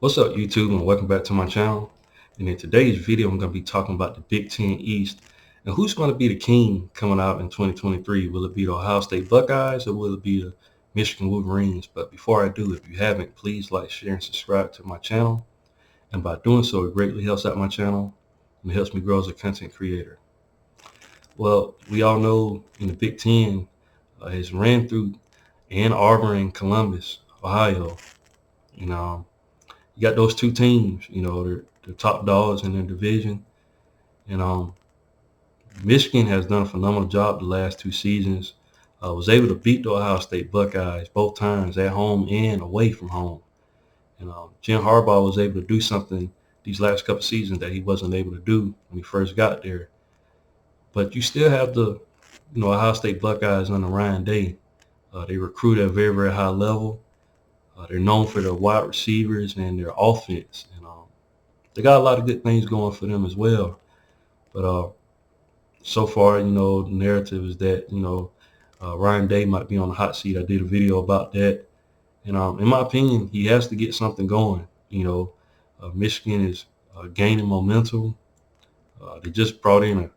What's up, YouTube, and welcome back to my channel. And in today's video, I'm going to be talking about the Big Ten East and who's going to be the king coming out in 2023. Will it be the Ohio State Buckeyes or will it be the Michigan Wolverines? But before I do, if you haven't, please like, share, and subscribe to my channel. And by doing so, it greatly helps out my channel and it helps me grow as a content creator. Well, we all know in the Big Ten, it's ran through Ann Arbor and Columbus, Ohio. You know, you got those two teams, they're top dogs in their division. And Michigan has done a phenomenal job the last two seasons. Was able to beat the Ohio State Buckeyes both times at home and away from home. And Jim Harbaugh was able to do something these last couple seasons that he wasn't able to do when he first got there. But you still have the, Ohio State Buckeyes under Ryan Day. They recruit at a very, very high level. They're known for their wide receivers and their offense. And they got a lot of good things going for them as well. But so far, the narrative is that, Ryan Day might be on the hot seat. I did a video about that. And in my opinion, he has to get something going. Michigan is gaining momentum. They just brought in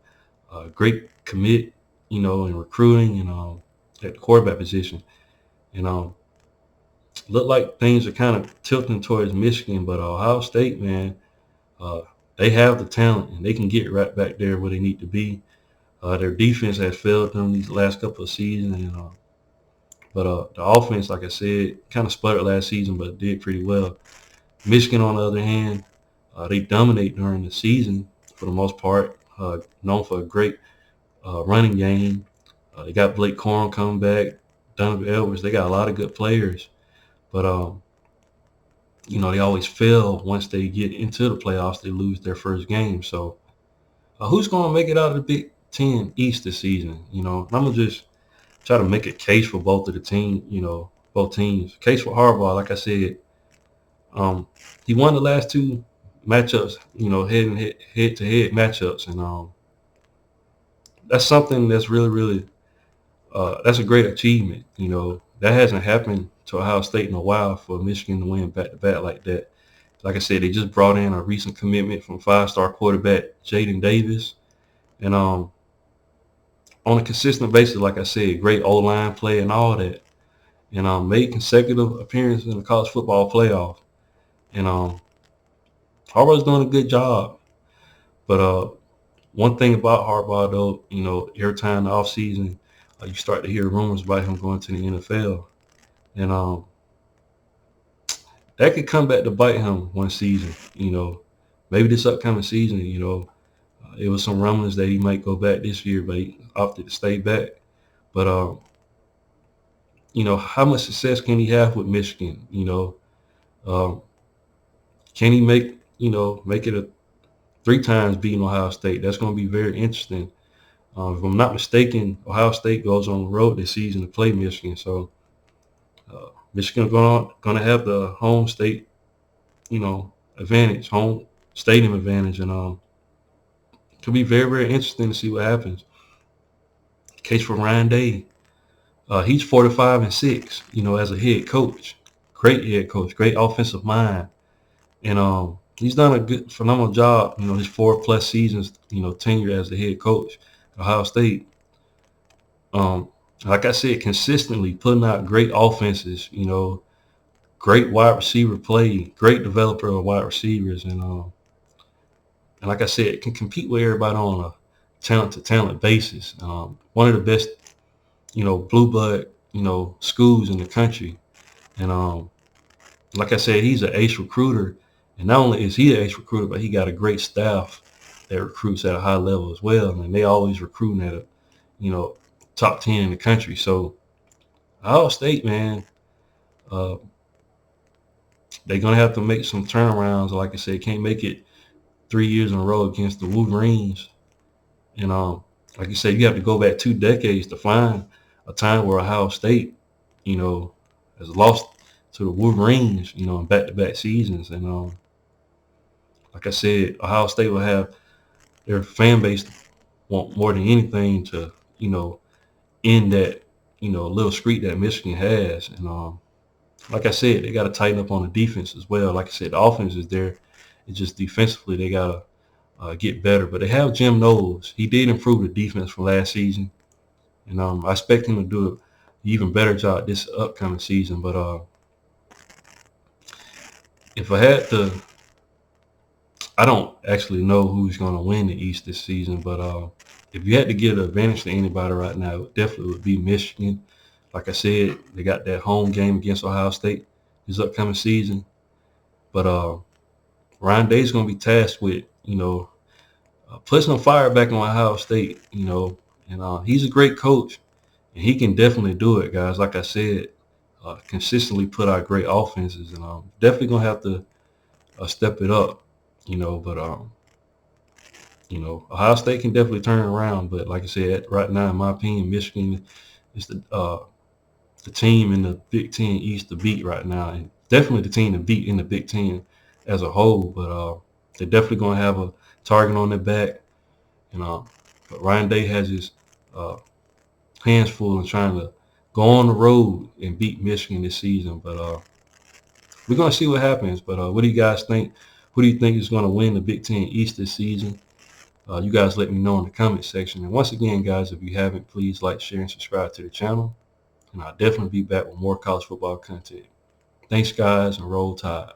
a great commit, in recruiting and at the quarterback position. And look like things are kind of tilting towards Michigan, but Ohio State, man, uh, they have the talent and they can get right back there where they need to be. Their defense has failed them these last couple of seasons, and but the offense, like I said, kind of sputtered last season, but did pretty well. Michigan, on the other hand, they dominate during the season for the most part. Known for a great running game. They got Blake Corum coming back, Donovan Edwards. They got a lot of good players, but they always fail once they get into the playoffs. They lose their first game. So who's going to make it out of the Big Ten East this season? I'm gonna just try to make a case for both of the team. Both teams. Case for Harbaugh, like I said, he won the last two matchups. Head to head matchups, and that's something that's really, really that's a great achievement. That hasn't happened to Ohio State in a while for Michigan to win back to back like that. Like I said, they just brought in a recent commitment from five-star quarterback Jaden Davis, and on a consistent basis, like I said, great O-line play and all that, and made consecutive appearances in the college football playoff. And Harbaugh's doing a good job. But one thing about Harbaugh, though, every time in the offseason, you start to hear rumors about him going to the NFL. And that could come back to bite him one season. Maybe this upcoming season, it was some rumblings that he might go back this year, but he opted to stay back. But, how much success can he have with Michigan? Um, can he make it a three times beating Ohio State? That's going to be very interesting. If I'm not mistaken, Ohio State goes on the road this season to play Michigan. So Michigan's going to have the home state, advantage, home stadium advantage, and it could be very, very interesting to see what happens. Case for Ryan Day, he's 45-6. As a head coach, great head coach, great offensive mind, and he's done a good, phenomenal job. His 4+ seasons, tenure as the head coach at Ohio State. Like I said, consistently putting out great offenses. Great wide receiver play, great developer of wide receivers, and like I said, can compete with everybody on a talent to talent basis. One of the best, blue blood, schools in the country. And like I said, he's an ace recruiter. And not only is he an ace recruiter, but he got a great staff that recruits at a high level as well. And they always recruiting at a, top 10 in the country. So Ohio State, man, uh, they're gonna have to make some turnarounds. Like I said, can't make it 3 years in a row against the Wolverines. And like you said, you have to go back 2 decades to find a time where Ohio State, has lost to the Wolverines, in back-to-back seasons. And like I said, Ohio State will have their fan base want more than anything to, end that, little streak that Michigan has. And like I said, they got to tighten up on the defense as well. Like I said, the offense is there. It's just defensively they got to get better. But they have Jim Knowles. He did improve the defense from last season, and I expect him to do an even better job this upcoming season. But if I had to, I don't actually know who's going to win the East this season. But if you had to give the advantage to anybody right now, it definitely would be Michigan. Like I said, they got that home game against Ohio State this upcoming season. But Ryan Day's going to be tasked with, put some fire back on Ohio State, and he's a great coach, and he can definitely do it, guys. Like I said, consistently put out great offenses, and definitely gonna have to step it up, but Ohio State can definitely turn it around. But like I said, right now, in my opinion, Michigan is the team in the Big Ten East to beat right now, and definitely the team to beat in the Big Ten as a whole. But they're definitely gonna have a target on their back. But Ryan Day has his uh, hands full in trying to go on the road and beat Michigan this season. But we're going to see what happens. But what do you guys think? Who do you think is going to win the Big Ten East this season? You guys let me know in the comment section. And once again, guys, if you haven't, please like, share, and subscribe to the channel. And I'll definitely be back with more college football content. Thanks, guys, and roll tide.